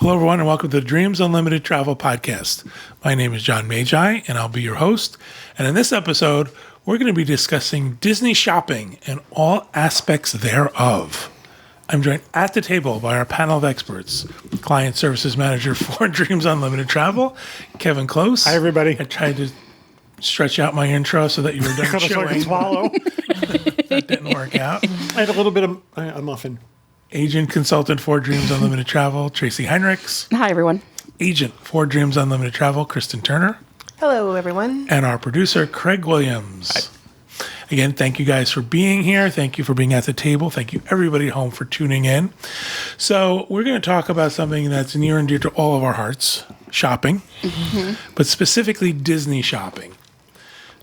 Hello, everyone, and welcome to the Dreams Unlimited Travel Podcast. My name is John Magi, and I'll be your host. And in this episode, we're going to be discussing Disney shopping and all aspects thereof. I'm joined at the table by our panel of experts, Client Services Manager for Dreams Unlimited Travel, Kevin Close. Hi, everybody. I tried to stretch out my intro so that you were done So I chewing. could swallow. That didn't work out. I had a little bit of a muffin. Agent Consultant for Dreams Unlimited Travel, Tracy Heinrichs. Hi, everyone. Agent for Dreams Unlimited Travel, Kristen Turner. Hello, everyone. And our producer, Craig Williams. Hi. Again, thank you guys for being here. Thank you for being at the table. Thank you, everybody at home, for tuning in. So we're going to talk about something that's near and dear to all of our hearts, shopping, but specifically Disney shopping.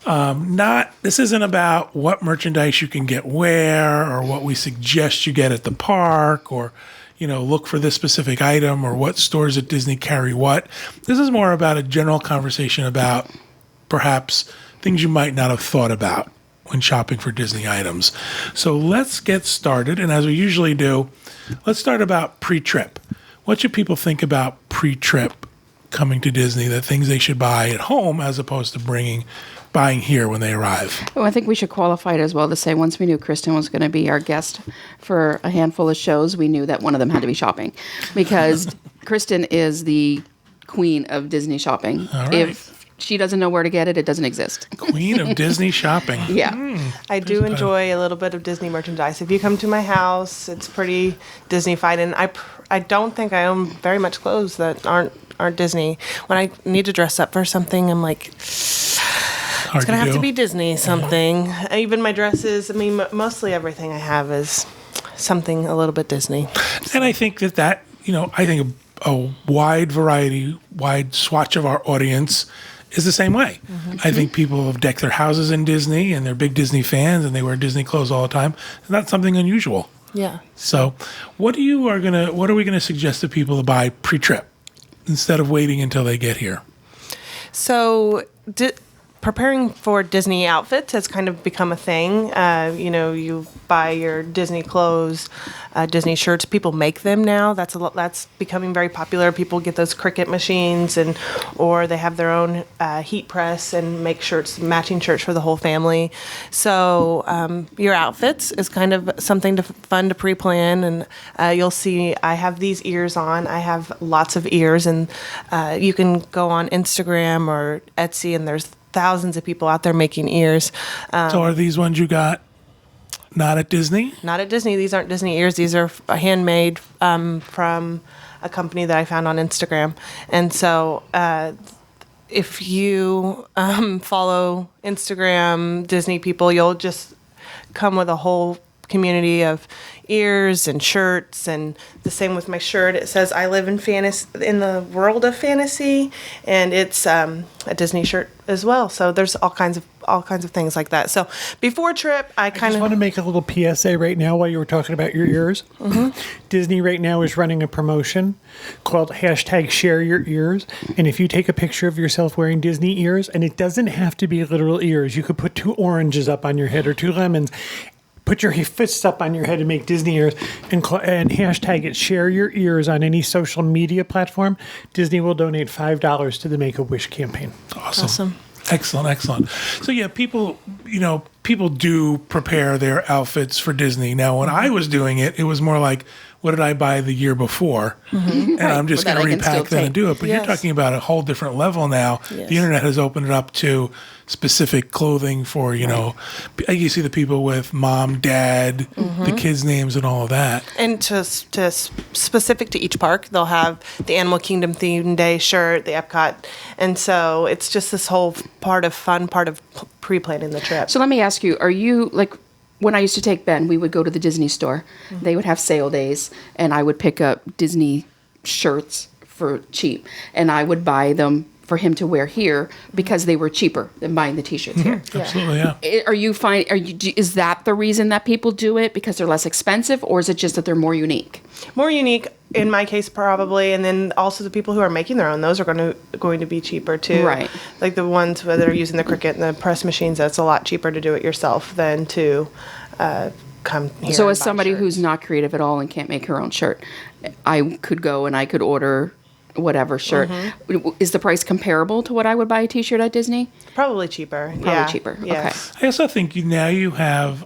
This isn't about what merchandise you can get where or what we suggest you get at the park or, look for this specific item or what stores at Disney carry what. This is more about a general conversation about perhaps things you might not have thought about when shopping for Disney items. So let's get started. And as we usually do, let's start about pre-trip. What should people think about pre-trip coming to Disney, the things they should buy at home as opposed to buying here when they arrive? Well, I think we should qualify it as well to say once we knew Kristen was going to be our guest for a handful of shows, we knew that one of them had to be shopping because Kristen is the queen of Disney shopping. All right. If she doesn't know where to get it, it doesn't exist. Queen of Disney shopping. Yeah. I do enjoy a little bit of Disney merchandise. If you come to my house, it's pretty Disney-fied, and I don't think I own very much clothes that aren't Disney. When I need to dress up for something, I'm like, it's going to have to be Disney something. Even my dresses, mostly everything I have is something a little bit Disney. And I think that I think a wide variety, wide swatch of our audience is the same way. I think people have decked their houses in Disney and they're big Disney fans and they wear Disney clothes all the time. It's not something unusual. Yeah. So what are we gonna suggest to people to buy pre-trip instead of waiting until they get here? So preparing for Disney outfits has kind of become a thing. You buy your Disney clothes, Disney shirts. People make them now. That's becoming very popular. People get those Cricut machines, or they have their own heat press and make matching shirts for the whole family. So your outfits is kind of something fun to pre-plan, and you'll see I have these ears on. I have lots of ears, and you can go on Instagram or Etsy, and there's thousands of people out there making ears. So are these ones you got not at Disney? Not at Disney. These aren't Disney ears. These are handmade from a company that I found on Instagram. And so if you follow Instagram Disney people, you'll just come with a whole community of ears and shirts, and the same with my shirt. It says I live in the world of fantasy, and it's a Disney shirt as well. So there's all kinds of things like that. So before trip, I just want to make a little PSA right now while you were talking about your ears. Disney right now is running a promotion called #ShareYourEars, and if you take a picture of yourself wearing Disney ears, and it doesn't have to be literal ears, you could put 2 oranges up on your head or 2 lemons. Put your fists up on your head and make Disney ears, and hashtag it Share Your Ears on any social media platform. Disney will donate $5 to the Make-A-Wish campaign. Awesome. Excellent. So yeah, people do prepare their outfits for Disney. Now, when I was doing it, it was more like, what did I buy the year before? And I'm just going to repack that and do it. But you're talking about a whole different level now. Yes. The internet has opened it up to specific clothing for, you see the people with mom, dad, the kids' names and all of that. And to specific to each park, they'll have the Animal Kingdom themed day shirt, the Epcot. And so it's just this whole part of pre-planning the trip. So let me ask you, are you like, when I used to take Ben, we would go to the Disney store. They would have sale days, and I would pick up Disney shirts for cheap, and I would buy them for him to wear here because they were cheaper than buying the T-shirts here. Absolutely, yeah. Is that the reason that people do it, because they're less expensive, or is it just that they're more unique? More unique, in my case, probably, and then also the people who are making their own, those are going to be cheaper too. Right. Like the ones that are using the Cricut and the press machines, that's a lot cheaper to do it yourself than to come here. So and as buy somebody shirts. who's not creative at all and can't make her own shirt, I could go and I could order whatever shirt. Is the price comparable to what I would buy a t-shirt at Disney? Probably cheaper. Probably cheaper. Yes. I also think now you have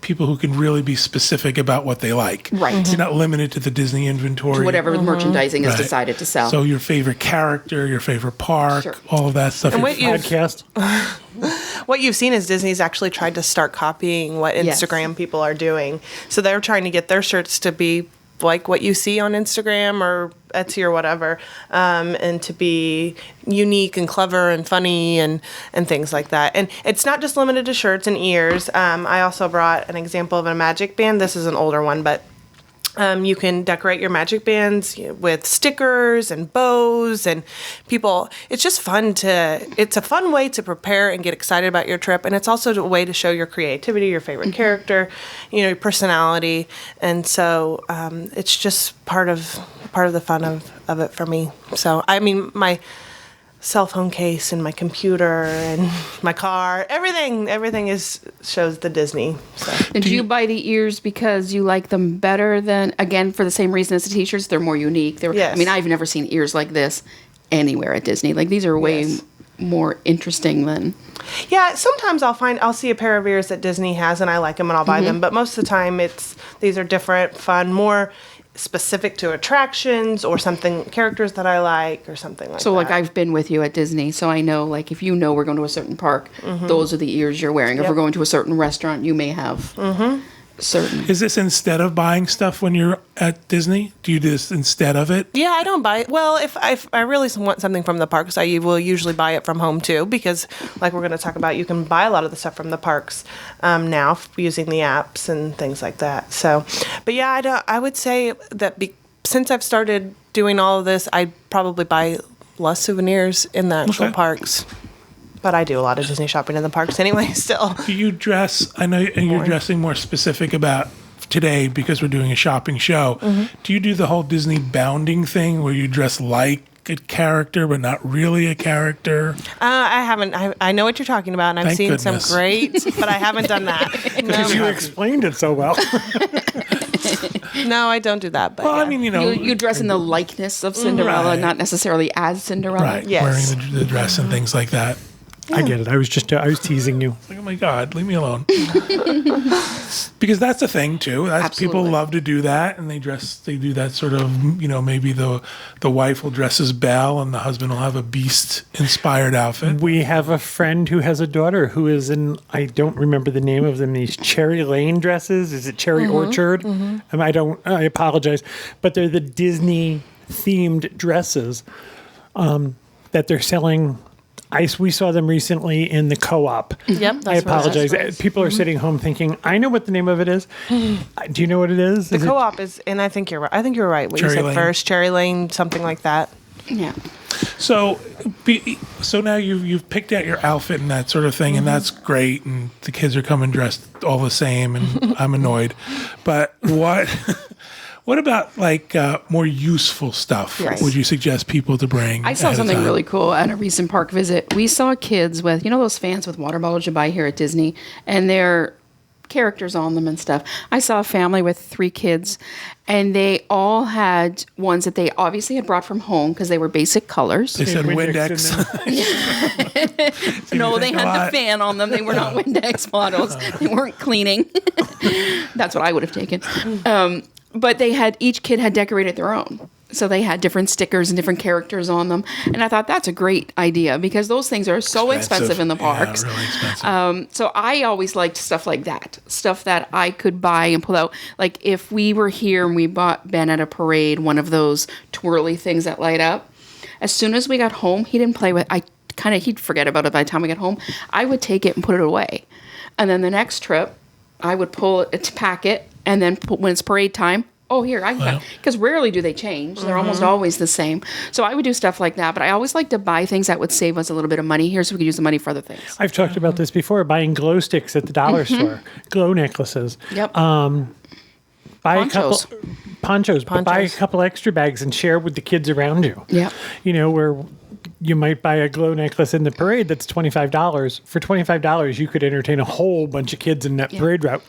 people who can really be specific about what they like. Right. You're not limited to the Disney inventory. Whatever merchandising is Right. decided to sell. So your favorite character, your favorite park, Sure. all of that stuff. And your what you- Podcast. What you've seen is Disney's actually tried to start copying what Yes. Instagram people are doing. So they're trying to get their shirts to be like what you see on Instagram or Etsy or whatever, and to be unique and clever and funny and things like that. And it's not just limited to shirts and ears. I also brought an example of a magic band. This is an older one, but you can decorate your magic bands with stickers and bows, and it's just fun it's a fun way to prepare and get excited about your trip. And it's also a way to show your creativity, your favorite character, your personality. And so, it's just part of the fun of it for me. So, I mean, my cell phone case and my computer and my car, everything shows the Disney. So. And do you buy the ears because you like them better than, again, for the same reason as the t-shirts? They're more unique. Yes. I mean, I've never seen ears like this anywhere at Disney. Like, these are way Yes. more interesting than... Yeah, sometimes I'll see a pair of ears that Disney has and I like them and I'll buy them. But most of the time these are different, fun, more specific to attractions or characters that I like or something like So, that. like, I've been with you at Disney, so I know, like, if you know we're going to a certain park, those are the ears you're wearing. If Yep. we're going to a certain restaurant, you may have certain... Is this instead of buying stuff when you're at Disney? Do you do this instead of it? Yeah, I don't buy it. Well, if I really want something from the parks, I will usually buy it from home too, because like we're going to talk about, you can buy a lot of the stuff from the parks now using the apps and things like that. So, but yeah, I would say that since I've started doing all of this, I probably buy less souvenirs in the actual Okay. parks. But I do a lot of Disney shopping in the parks anyway, still. Do you dress? I know you're dressing more specific about today because we're doing a shopping show. Do you do the whole Disney bounding thing where you dress like a character but not really a character? I haven't. I know what you're talking about, and I've Thank seen goodness. some great, but I haven't done that. Because you No, explained it so well. no, I don't do that. But Well, yeah. I mean, You dress in the likeness of Cinderella, Right. not necessarally as Cinderella. right, Yes. wearing the dress and things like that. I get it. I was teasing you. Like, oh my God, leave me alone. Because that's the thing too. That's people Absolutely. love to do that, and they do that sort of, maybe the wife will dress as Belle and the husband will have a Beast inspired outfit. We have a friend who has a daughter who is in, I don't remember the name of them, these Cherry Lane dresses. Is it Cherry Orchard? I apologize. But they're the Disney themed dresses that they're selling. We saw them recently in the Co-op. Yep, I that's apologize. right. People are sitting home thinking, I know what the name of it is. Do you know what it is? The Is it- co-op is, and I think you're right. I think you're right. What you Cherry said Lane. first, Cherry Lane, something like that. Yeah. So now you've picked out your outfit and that sort of thing, and that's great. And the kids are coming dressed all the same, and I'm annoyed. But what about like more useful stuff? Yes. Would you suggest people to bring? I saw ahead of something time? really cool at a recent park visit. We saw kids with, those fans with water bottles you buy here at Disney, and they're characters on them and stuff. I saw a family with 3 kids, and they all had ones that they obviously had brought from home because they were basic colors. They said Windex Windex. No, they think a had lot. the fan on them. They were not Windex bottles. They weren't cleaning. That's what I would have taken. But each kid had decorated their own. So they had different stickers and different characters on them. And I thought that's a great idea because those things are so expensive in the parks. Yeah, really expensive. So I always liked stuff like that, stuff that I could buy and pull out. Like if we were here and we bought Ben at a parade, one of those twirly things that light up, as soon as we got home, he didn't play with he'd forget about it by the time we got home. I would take it and put it away. And then the next trip, I would pull it to pack it, and then when it's parade time, here, I can, because rarely do they change. They're almost always the same. So I would do stuff like that, but I always like to buy things that would save us a little bit of money here so we could use the money for other things. I've talked about this before, buying glow sticks at the dollar store, glow necklaces. Yep. Buy Ponchos. a couple ponchos, but buy a Ponchos. couple extra bags and share with the kids around you. Yep. Where you might buy a glow necklace in the parade that's $25. For $25, you could entertain a whole bunch of kids in that parade route.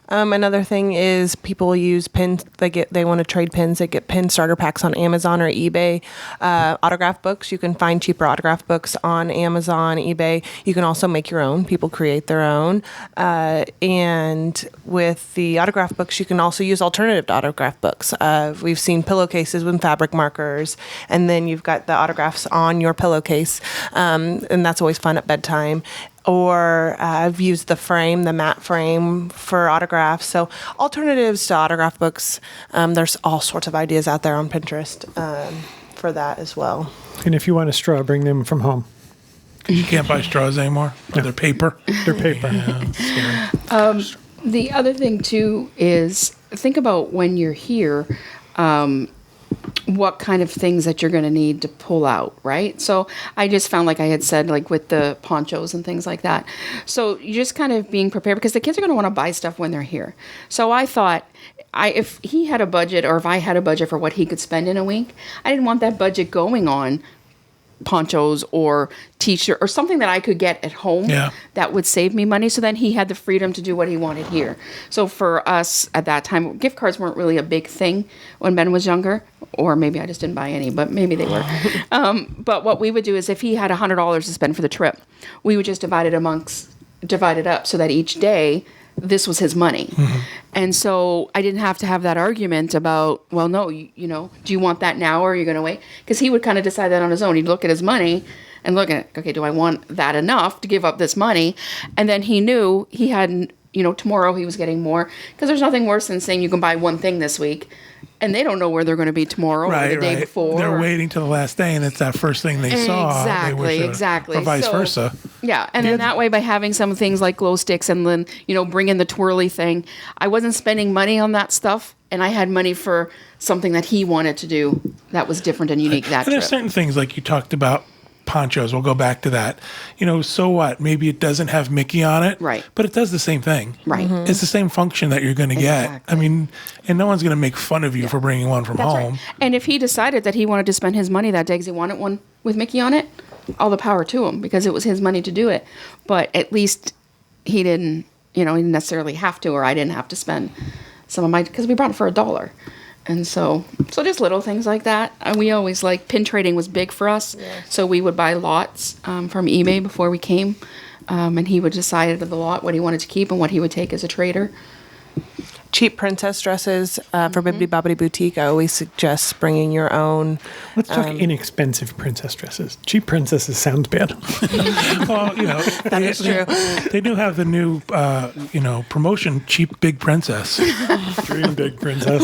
Another thing is people use pins. They want to trade pins. They get pin starter packs on Amazon or eBay. Autograph books. You can find cheaper autograph books on Amazon, eBay. You can also make your own. People create their own. And with the autograph books, you can also use alternative to autograph books. We've seen pillowcases with fabric markers, and then you've got the autographs on your pillowcase, and that's always fun at bedtime. Or I've used the matte frame for autographs. So alternatives to autograph books. There's all sorts of ideas out there on Pinterest for that as well. And if you want a straw, bring them from home. You can't buy straws anymore. Or they're paper. They're paper. Yeah, it's scary. The other thing too is think about when you're here, what kind of things that you're going to need to pull out, right? So I just found, like I had said, like with the ponchos and things like that. So you just kind of being prepared because the kids are going to want to buy stuff when they're here. So I thought if he had a budget or if I had a budget for what he could spend in a week, I didn't want that budget going on ponchos or t-shirt or something that I could get at home that would save me money. So then he had the freedom to do what he wanted here. So for us at that time, gift cards weren't really a big thing when Ben was younger, or maybe I just didn't buy any, but maybe they were. But what we would do is if he had $100 to spend for the trip, we would just divide it up so that each day this was his money. Mm-hmm. And so I didn't have to have that argument about, well, no, you know, do you want that now or are you going to wait? Because he would kind of decide that on his own. He'd look at his money and look at, okay, do I want that enough to give up this money? And then he knew he hadn't, you know, tomorrow he was getting more. Because there's nothing worse than saying you can buy one thing this week and they don't know where they're going to be tomorrow or the day before. They're waiting till the last day, and it's that first thing they saw. Exactly. Or vice versa. Yeah, and then that way, by having some things like glow sticks and then, you know, bring in the twirly thing, I wasn't spending money on that stuff, and I had money for something that he wanted to do that was different and unique that And there's trip. certain things like you talked about. Ponchos, we'll go back to that. You know, so what? Maybe it doesn't have Mickey on it, right? But it does the same thing, right? Mm-hmm. It's the same function that you're going to get. I mean, and no one's going to make fun of you for bringing one from home. Right. And if he decided that he wanted to spend his money that day because he wanted one with Mickey on it, all the power to him because it was his money to do it. But at least he didn't, you know, he didn't necessarily have to, or I didn't have to spend some of my, because we brought it for $1. And so just little things like that. And we always pin trading was big for us. Yes. So we would buy lots from eBay before we came. And he would decide out of the lot what he wanted to keep and what he would take as a trader. Cheap princess dresses for Bibbidi Bobbidi Boutique. I always suggest bringing your own. Let's talk inexpensive princess dresses. Cheap princesses sounds bad. Well, you know, that is true. They do have the new, promotion, Cheap Big Princess. Dream Big Princess.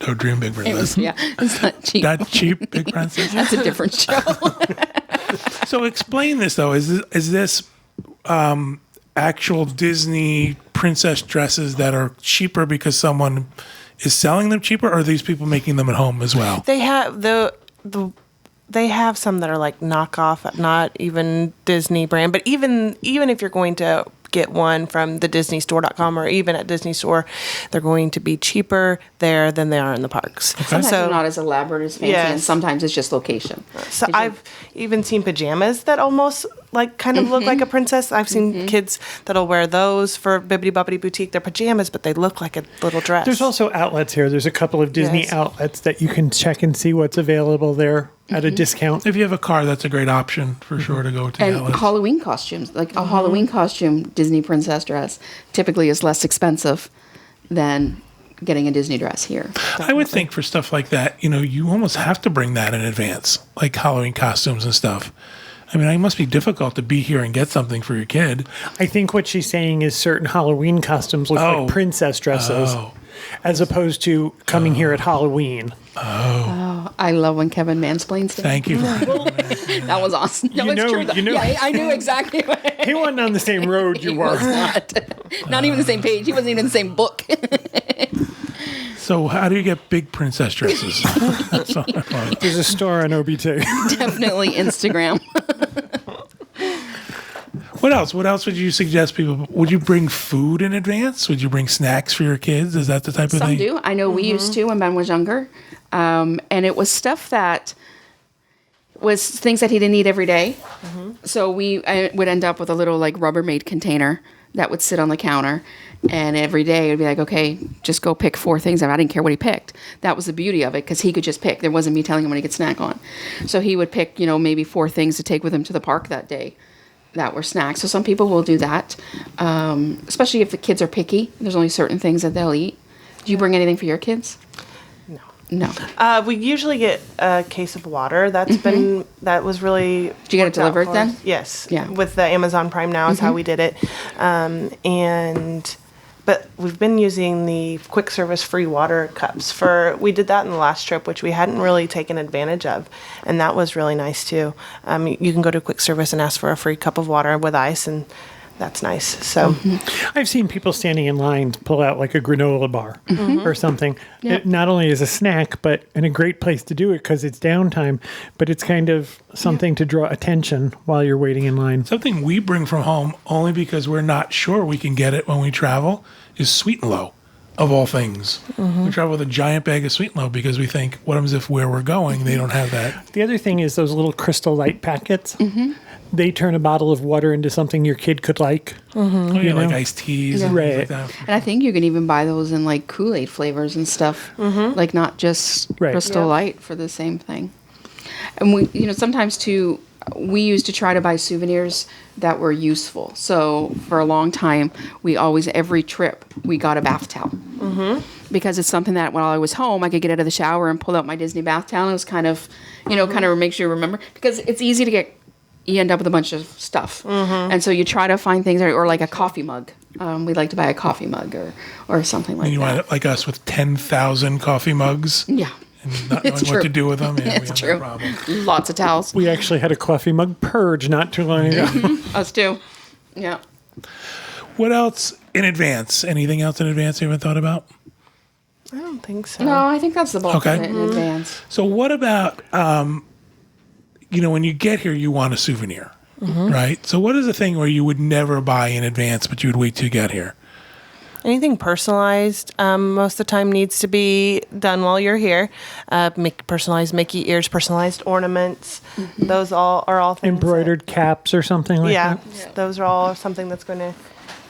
Oh, Dream Big Princess. It's not cheap. Not Cheap Big Princess. That's a different show. So explain this, though. Is this actual Disney princess dresses that are cheaper because someone is selling them cheaper, or are these people making them at home as well? They have they have some that are like knockoff, not even Disney brand, but even if you're going to get one from the DisneyStore.com or even at Disney Store, they're going to be cheaper there than they are in the parks. Okay. Sometimes they're not as elaborate as fancy, and sometimes it's just location. So I've even seen pajamas that almost kind of look like a princess. I've seen kids that'll wear those for Bibbidi Bobbidi Boutique. They're pajamas, but they look like a little dress. There's also outlets here. There's a couple of Disney outlets that you can check and see what's available there at a discount. If you have a car, that's a great option for sure to go to the And outlets. Halloween costumes, like a Halloween costume Disney princess dress typically is less expensive than getting a Disney dress here. I would think for stuff like that, you almost have to bring that in advance, like Halloween costumes and stuff. I mean, it must be difficult to be here and get something for your kid. I think what she's saying is certain Halloween costumes look like princess dresses, as opposed to coming here at Halloween. Oh, I love when Kevin mansplains things. Thank you. That was awesome. No, it's true. Yeah, I knew exactly what He wasn't on the same road you were. Not even the same page. He wasn't even in the same book. So how do you get big princess dresses? There's a store on OB2. Definitely Instagram. What else? What else would you suggest people? Would you bring food in advance? Would you bring snacks for your kids? Is that the type of Some thing? do. I know we used to when Ben was younger. And it was stuff that was things that he didn't eat every day. So we would end up with a little Rubbermaid container that would sit on the counter. And every day it'd be like, okay, just go pick 4 things. I didn't care what he picked. That was the beauty of it, because he could just pick. There wasn't me telling him what he could snack on. So he would pick, maybe 4 things to take with him to the park that day that were snacks. So some people will do that, especially if the kids are picky. There's only certain things that they'll eat. Do you bring anything for your kids? No. We usually get a case of water. That was really. Did you get it delivered then? Us. Yes. Yeah. With the Amazon Prime Now is how we did it, but we've been using the quick service free water cups we did that in the last trip, which we hadn't really taken advantage of, and that was really nice too. You can go to quick service and ask for a free cup of water with ice, and that's nice. So I've seen people standing in line to pull out like a granola bar or something. Yeah. It not only is a snack, but in a great place to do it because it's downtime, but it's kind of something to draw attention while you're waiting in line. Something we bring from home only because we're not sure we can get it when we travel is Sweet and Low, of all things. We travel with a giant bag of Sweet and Low because we think, what happens if where we're going, they don't have that? The other thing is those little Crystal Light packets. They turn a bottle of water into something your kid could like. Oh, yeah, like know? iced teas and Right. things like that. And I think you can even buy those in like Kool-Aid flavors and stuff, like not just Right. Crystal Yeah. Light for the same thing. And we, sometimes too, we used to try to buy souvenirs that were useful. So for a long time, every trip, we got a bath towel. Because it's something that when I was home, I could get out of the shower and pull out my Disney bath towel. It was kind of makes you remember, because it's easy to you end up with a bunch of stuff. And so you try to find things, or like a coffee mug. We like to buy a coffee mug or something like And you that. wind up like us with 10,000 coffee mugs Yeah, and not It's knowing what true. to do with them. Yeah, it's we have true. that problem. Lots of towels. We actually had a coffee mug purge not too long ago. Us too. Yeah. What else in advance? Anything else in advance you haven't thought about? I don't think so. No, I think that's the bulk Okay. of it in advance. So what about, when you get here, you want a souvenir, right? So what is the thing where you would never buy in advance, but you would wait till you get here? Anything personalized, most of the time needs to be done while you're here. Make personalized Mickey ears, personalized ornaments. Those are all things. Embroidered caps or something like Yeah, that. those are all something that's going to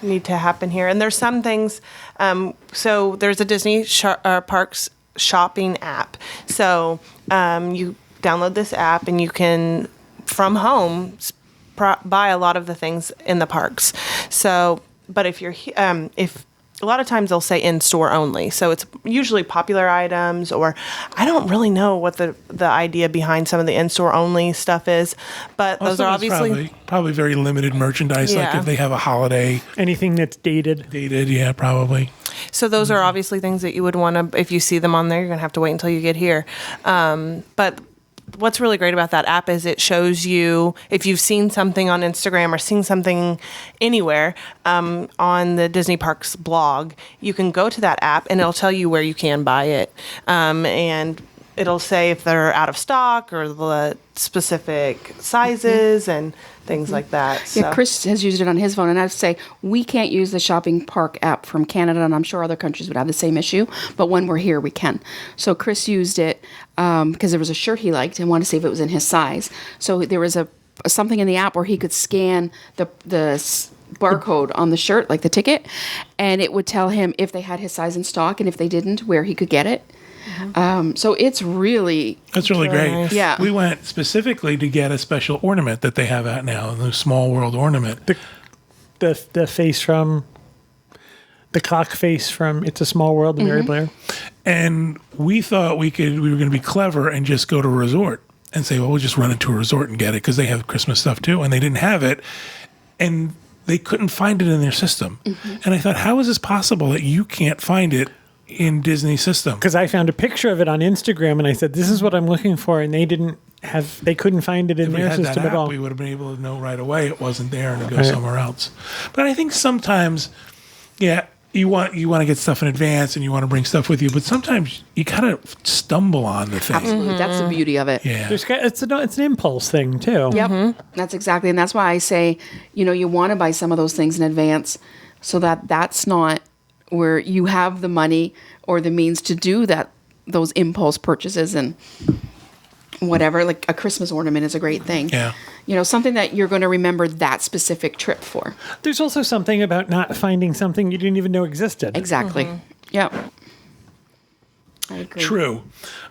need to happen here. And there's some things. So there's a Disney Parks shopping app. So you download this app and you can, from home, buy a lot of the things in the parks. So, but if you're if a lot of times they'll say in store only, so it's usually popular items, or I don't really know what the idea behind some of the in store only stuff is, but those are Most of it's obviously probably very limited merchandise. Like Yeah. if they have a holiday Anything that's dated. dated, yeah, probably. so those are obviously things that you would want to, if you see them on there, you're gonna have to wait until you get here. But what's really great about that app is it shows you if you've seen something on Instagram or seen something anywhere on the Disney Parks blog, you can go to that app and it'll tell you where you can buy it. And it'll say if they're out of stock or the specific sizes and things like that. So. Yeah, Chris has used it on his phone, and I have to say, we can't use the shopping park app from Canada, and I'm sure other countries would have the same issue, but when we're here, we can. So Chris used it because there was a shirt he liked and wanted to see if it was in his size. So there was something in the app where he could scan the barcode on the shirt, like the ticket, and it would tell him if they had his size in stock, and if they didn't, where he could get it. So it's really That's really great. nice. Yeah. We went specifically to get a special ornament that they have out now, the Small World ornament. The face from the clock face from It's a Small World, the Mary Blair. And we thought we were going to be clever and just go to a resort and say, well, we'll just run into a resort and get it because they have Christmas stuff too. And they didn't have it. And they couldn't find it in their system. And I thought, how is this possible that you can't find it in Disney system? Because I found a picture of it on Instagram and I said, this is what I'm looking for. And they couldn't find it in If we their had that system at app, all. we would have been able to know right away it wasn't there and to go Right. somewhere else. But I think sometimes, yeah, you want to get stuff in advance and you want to bring stuff with you, but sometimes you kind of stumble on the thing. absolutely, that's the beauty of it. Yeah. It's an impulse thing too. Yep, that's exactly, and that's why I say, you want to buy some of those things in advance, so that that's not where you have the money or the means to do those impulse purchases, and whatever, like a Christmas ornament is a great thing. Yeah. You know, something that you're going to remember that specific trip for. There's also something about not finding something you didn't even know existed. Exactly. Yep. I agree. True.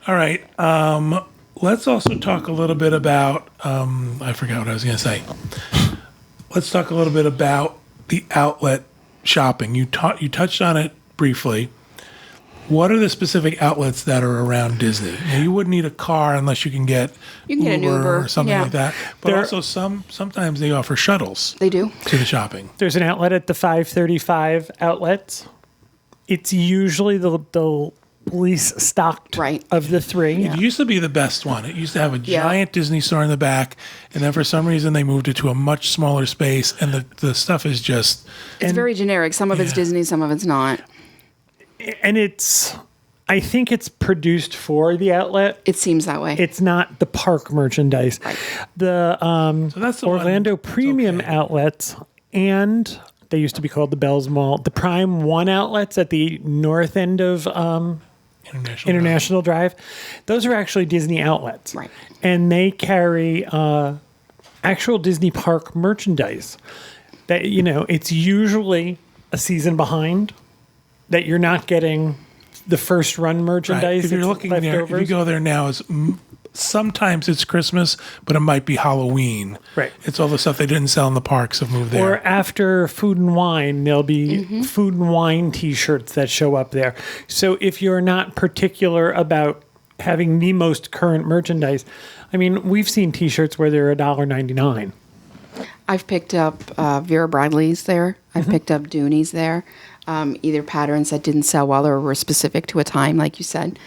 All right. Let's also talk a little bit about, I forgot what I was going to say. Let's talk a little bit about the outlet shopping. You touched on it briefly. What are the specific outlets that are around Disney? Now, you wouldn't need a car unless you can get You can get an Uber, or something yeah. like that. But There- also sometimes they offer shuttles They do. to the shopping. There's an outlet at the 535 outlets. It's usually the least stocked Right. of the three. It used to be the best one. It used to have a Yeah. giant Disney store in the back, and then for some reason they moved it to a much smaller space, and the stuff is just It's very generic. Some of it's Yeah. Disney, some of it's not. And I think it's produced for the outlet. It seems that way. It's not the park merchandise. Right. The so that's the one Orlando that's Premium okay. outlets, and they used to be called the Bells Mall. The Prime One outlets at the north end of International Drive. Those are actually Disney outlets. Right. And they carry actual Disney park merchandise. That, you know, it's usually a season behind, that you're not getting the first run Right. merchandise. If you're it's looking there, if you leftovers. go there now, sometimes it's Christmas, but it might be Halloween. Right. It's all the stuff they didn't sell in the parks have moved there. Or after Food and Wine, there'll be Food and Wine T-shirts that show up there. So if you're not particular about having the most current merchandise, I mean, we've seen T-shirts where they're $1.99. I've picked up Vera Bradley's there. I've picked up Dooney's there. Either patterns that didn't sell well or were specific to a time, like you said.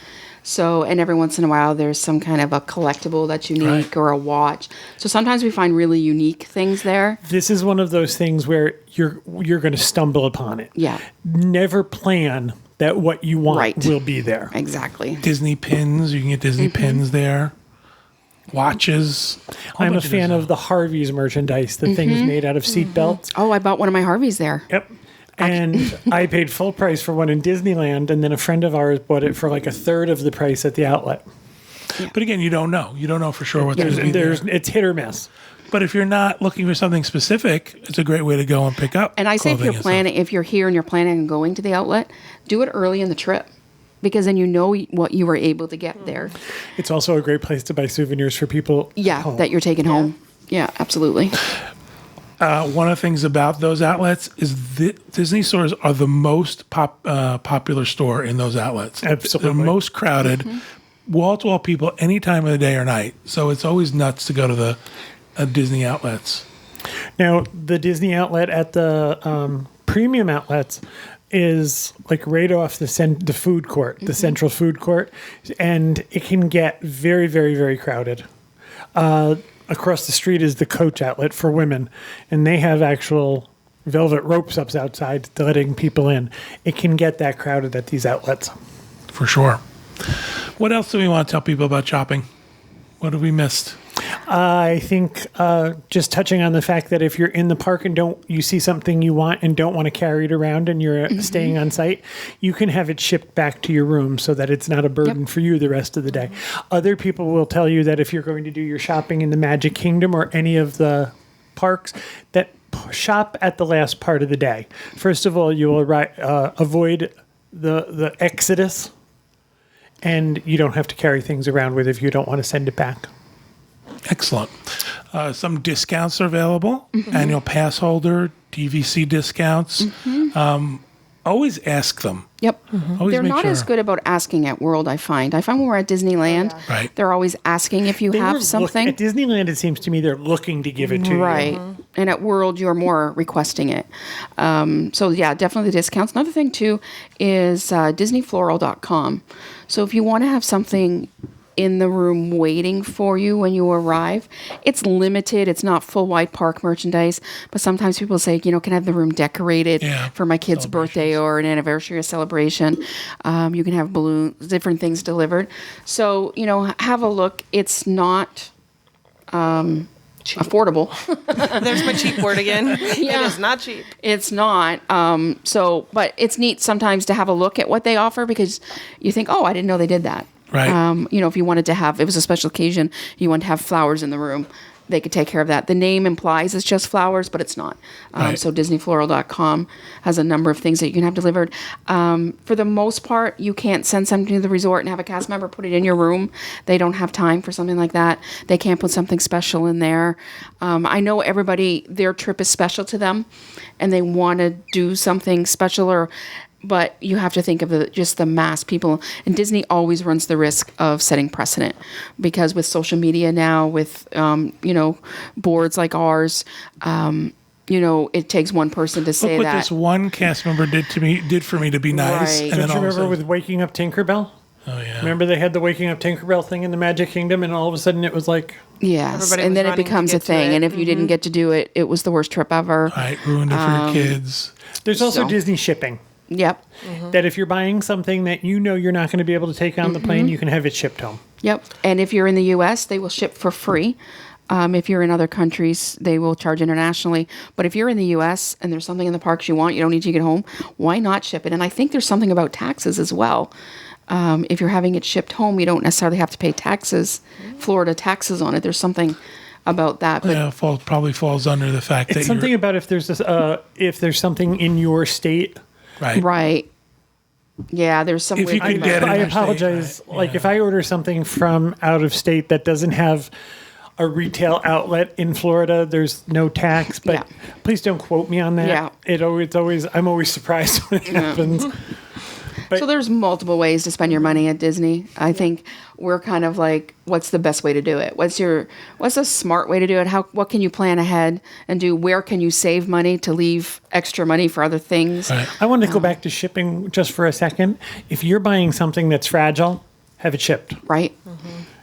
So, and every once in a while, there's some kind of a collectible that's unique Right. or a watch. So sometimes we find really unique things there. This is one of those things where you're going to stumble upon it. Yeah, Never plan that what you want Right. will be there. exactly. Disney pins, you can get Disney pins there. Watches. whole I'm a bunch fan different of the Harvey's merchandise, the things made out of seat belts. Oh, I bought one of my Harveys there. Yep. And I paid full price for one in Disneyland, and then a friend of ours bought it for like a third of the price at the outlet. stuff. But again, you don't know. You don't know for sure what there's It's hit or miss. But if you're not looking for something specific, it's a great way to go and pick up. And I say if clothing you're and stuff. planning, if you're here and you're planning on going to the outlet, do it early in the trip. Because then you know what you were able to get there. It's also a great place to buy souvenirs for people. Yeah, home. that you're taking home. Yeah, absolutely. One of the things about those outlets is the Disney stores are the most popular store in those outlets. Absolutely. They're most crowded, wall-to-wall people any time of the day or night. So it's always nuts to go to the Disney outlets. Now, the Disney outlet at the premium outlets is like right off the food court, the central food court, and it can get very, very, very crowded. Across the street is the Coach outlet for women, and they have actual velvet ropes up outside letting people in. It can get that crowded at these outlets. For sure. What else do we want to tell people about shopping? What have we missed? I think just touching on the fact that if you're in the park and you see something you want and don't want to carry it around and you're staying on site, you can have it shipped back to your room so that it's not a burden for you the rest of the day. Other people will tell you that if you're going to do your shopping in the Magic Kingdom or any of the parks, that shop at the last part of the day. First of all, you will avoid the exodus, and you don't have to carry things around with if you don't want to send it back. Excellent. Some discounts are available. Annual pass holder, DVC discounts. Always ask them. Yep. Always They're make not sure. as good about asking at World, I find. I find when we're at Disneyland, Right. they're always asking if you have something. At Disneyland, it seems to me they're looking to give it to you. Right. And at World, you're more requesting it. So, yeah, definitely the discounts. Another thing, too, is DisneyFloral.com. So if you want to have something in the room waiting for you when you arrive, it's limited. It's not full wide park merchandise. But sometimes people say, can I have the room decorated for my kid's birthday or an anniversary or celebration? You can have balloons, different things delivered. So, have a look. It's not affordable. There's my cheap word again. Yeah. It is not cheap. It's not. But it's neat sometimes to have a look at what they offer because you think, oh, I didn't know they did that. Right. You know, if you wanted to have, it was a special occasion, you wanted to have flowers in the room, they could take care of that. The name implies it's just flowers, but it's not. Right. So DisneyFloral.com has a number of things that you can have delivered. For the most part, you can't send something to the resort and have a cast member put it in your room. They don't have time for something like that. They can't put something special in there. I know everybody, their trip is special to them, and they want to do something special, but you have to think of just the mass people. And Disney always runs the risk of setting precedent, because with social media now, with, boards like ours, it takes one person to say Look what that. this one cast member did for me to be nice. Right. And Don't then you all of a remember sudden, with Waking Up Tinkerbell? oh yeah. Remember they had the Waking Up Tinkerbell thing in the Magic Kingdom, and all of a sudden it was like, Yes, Everybody and was then it running to becomes a get to thing. it. And if you didn't get to do it, it was the worst trip ever. Right, ruined it for your kids. there's also So- Disney shipping. Yep. That if you're buying something that you know you're not going to be able to take on the plane, you can have it shipped home. Yep. And if you're in the U.S., they will ship for free. If you're in other countries, they will charge internationally. But if you're in the U.S. and there's something in the parks you want, you don't need to get home, why not ship it? And I think there's something about taxes as well. If you're having it shipped home, you don't necessarily have to pay taxes, Florida taxes on it. There's something about that. But Yeah, probably falls under the fact that It's something about if there's something in your state. right. right. Yeah, there's some If weird you thing could about get that. it. I Interstate, apologize. right, Like if I order something from out of state that doesn't have a retail outlet in Florida, there's no tax. But Yeah. please don't quote me on that. Yeah. I'm always surprised when it happens. So there's multiple ways to spend your money at Disney. I think we're kind of like, what's the best way to do it? What's a smart way to do it? What can you plan ahead and do? Where can you save money to leave extra money for other things? Right. I want to go back to shipping just for a second. If you're buying something that's fragile, have it shipped. Right?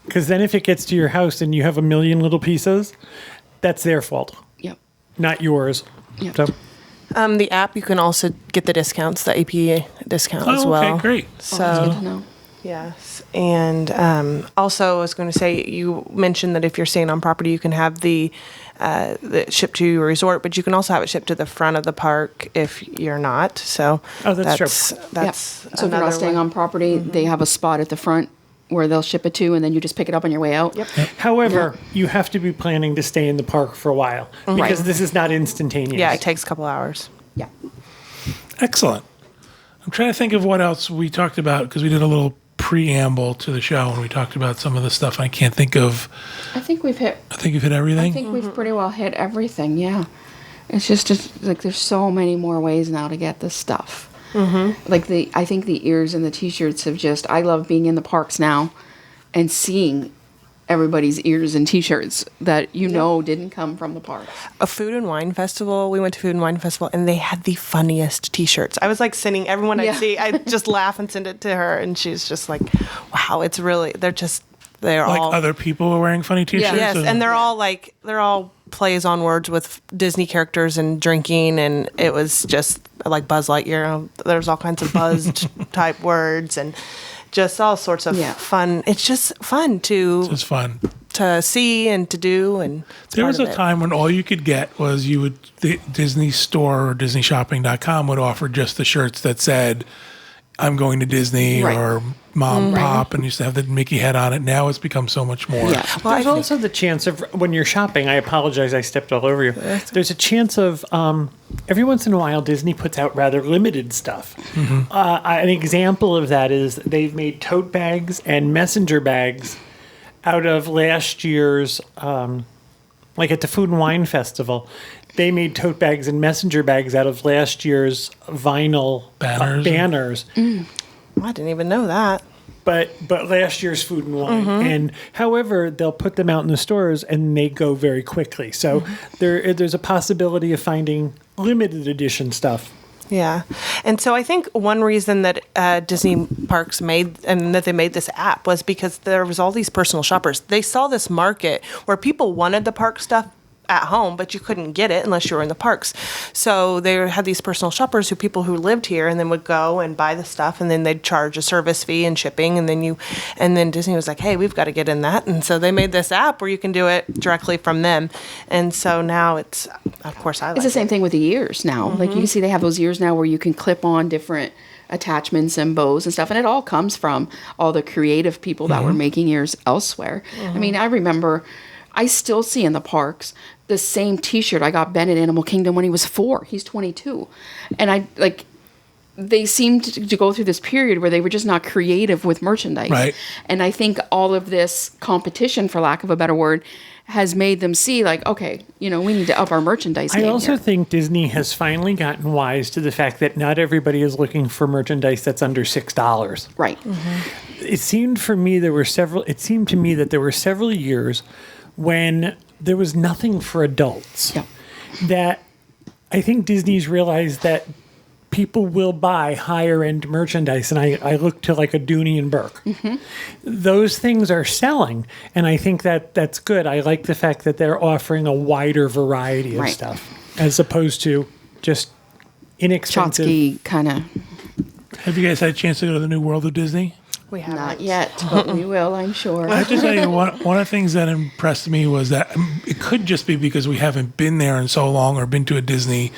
Because then if it gets to your house and you have a million little pieces, that's their fault, Yep. not yours. Yep. So The app, you can also get the discounts, the APA discount as Oh, well. okay, great. That's good to know. Yes. And also, I was going to say, you mentioned that if you're staying on property, you can have the shipped to your resort, but you can also have it shipped to the front of the park if you're not. So that's true. That's Yep. So if you're not staying on property, they have a spot at the front where they'll ship it to, and then you just pick it up on your way out. Yep. However, you have to be planning to stay in the park for a while because Right. this is not instantaneous. Yeah, it takes a couple hours. Yeah. Excellent. I'm trying to think of what else we talked about, because we did a little preamble to the show and we talked about some of the stuff. I can't think of. I think we've hit. I think you've hit everything. I think we've pretty well hit everything. Yeah. It's just like there's so many more ways now to get this stuff. Like I think the ears and the T-shirts have just. I love being in the parks now, and seeing everybody's ears and T-shirts that didn't come from the parks. A food and wine festival. We went to food and wine festival, and they had the funniest T-shirts. I was like sending everyone I Yeah. see. I just laugh and send it to her, and she's just like, "Wow, it's really." They're Like all other people were wearing funny T-shirts. yes, and they're all plays on words with Disney characters and drinking, and it was just like Buzz Lightyear. There's all kinds of buzzed type words and just all sorts of Yeah. fun. It's just fun It was fun. to see and to do. And it's There part was a of it. time when all you could get was the Disney store or DisneyShopping.com would offer just the shirts that said, I'm going to Disney Right. or Mom Pop, and used to have the Mickey head on it. Now it's become so much more. Yeah. There's also the chance of when you're shopping. I apologize, I stepped all over you. There's a chance of every once in a while Disney puts out rather limited stuff. An example of that is they've made tote bags and messenger bags out of last year's, like at the Food and Wine Festival. They made tote bags and messenger bags out of last year's vinyl Banners. banners. I didn't even know that. But last year's Food and Wine, and however they'll put them out in the stores and they go very quickly. So there's a possibility of finding limited edition stuff. Yeah. And so I think one reason that Disney parks made and that they made this app was because there was all these personal shoppers. They saw this market where people wanted the park stuff, at home, but you couldn't get it unless you were in the parks. So they had these personal shoppers people who lived here and then would go and buy the stuff, and then they'd charge a service fee and shipping, and then Disney was like, hey, we've got to get in that. And so they made this app where you can do it directly from them. And so now it's, of course, I like It's the same it. thing with the ears now. Like you can see they have those ears now where you can clip on different attachments and bows and stuff, and it all comes from all the creative people that were making ears elsewhere. I mean, I remember I still see in the parks the same T-shirt I got Ben at Animal Kingdom when he was 4. He's 22, and I like. They seemed to go through this period where they were just not creative with merchandise, Right. And I think all of this competition, for lack of a better word, has made them see like, okay, we need to up our merchandise I game also here. think Disney has finally gotten wise to the fact that not everybody is looking for merchandise that's under $6. Right. It seemed to me that there were several years when there was nothing for adults. Yeah. That I think Disney's realized that people will buy higher end merchandise, and I look to like a Dooney and Burke. Those things are selling, and I think that that's good. I like the fact that they're offering a wider variety of Right. stuff as opposed to just inexpensive. Chotsky kind of Have you guys had a chance to go to the New World of Disney? We have not yet, but we will, I'm sure. I have to tell you, one of the things that impressed me was that it could just be because we haven't been there in so long or been to a Disney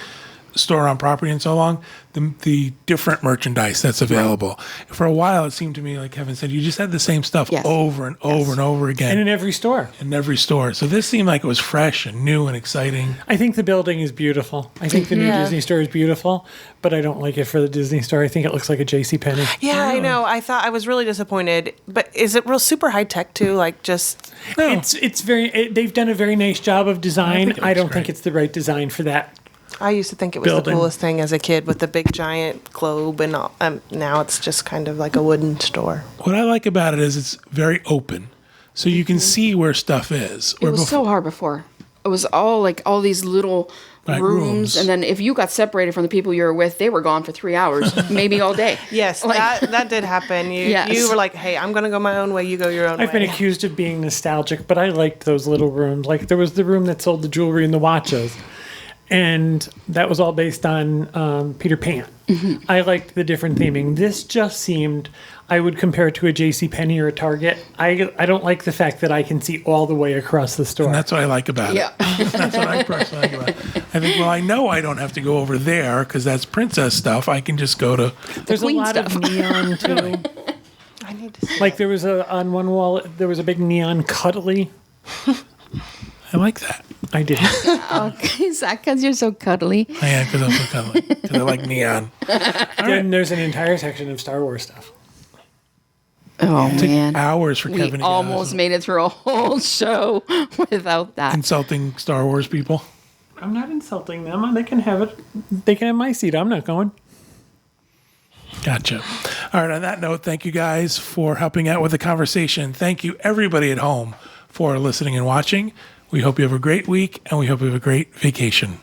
store on property in so long, the different merchandise that's available. For a while, it seemed to me, like Kevin said, you just had the same stuff Yes. over and over and over again And in every store. in every store. So this seemed like it was fresh and new and exciting. I think the building is beautiful. I think the new Yeah. Disney store is beautiful, but I don't like it for the Disney store. I think it looks like a JCPenney. Yeah, I know. I was really disappointed. But is it real super high tech too? Like just No, It's very. They've done a very nice job of design. think it I looks don't think great. it's the right design for that. I used to think it was Building. the coolest thing as a kid with the big giant globe, and all, now it's just kind of like a wooden store. what I like about it is it's very open. So you can see where stuff is. It Where was so hard before. It was all like all these little Right, rooms, rooms. and then if you got separated from the people you were with, they were gone for 3 hours, maybe all day. Yes, Like- that did happen. Yes. You were like, "Hey, I'm gonna go my own way. You go your own I've way." been accused of being nostalgic, but I liked those little rooms. Like there was the room that sold the jewelry and the watches, and that was all based on Peter Pan. I liked the different theming. This just seemed. I would compare it to a JCPenney or a Target. I don't like the fact that I can see all the way across the store. And that's what I like about Yeah. it. That's what I personally like about it. I think, well, I know I don't have to go over there because that's princess stuff. I can just go to. There's a Queen lot stuff. of neon too. I need to see. Like there was on one wall, there was a big neon cuddly. I like that. I did. Okay, is that because you're so cuddly? I am because I'm so cuddly. Because I like neon. Then there's an entire section of Star Wars stuff. Oh man, Hours for we Kevin to get almost made it through a whole show without that. insulting Star Wars people. I'm not insulting them. They can have it. They can have my seat. I'm not going. Gotcha. All right. On that note, thank you guys for helping out with the conversation. Thank you, everybody at home, for listening and watching. We hope you have a great week and we hope you have a great vacation.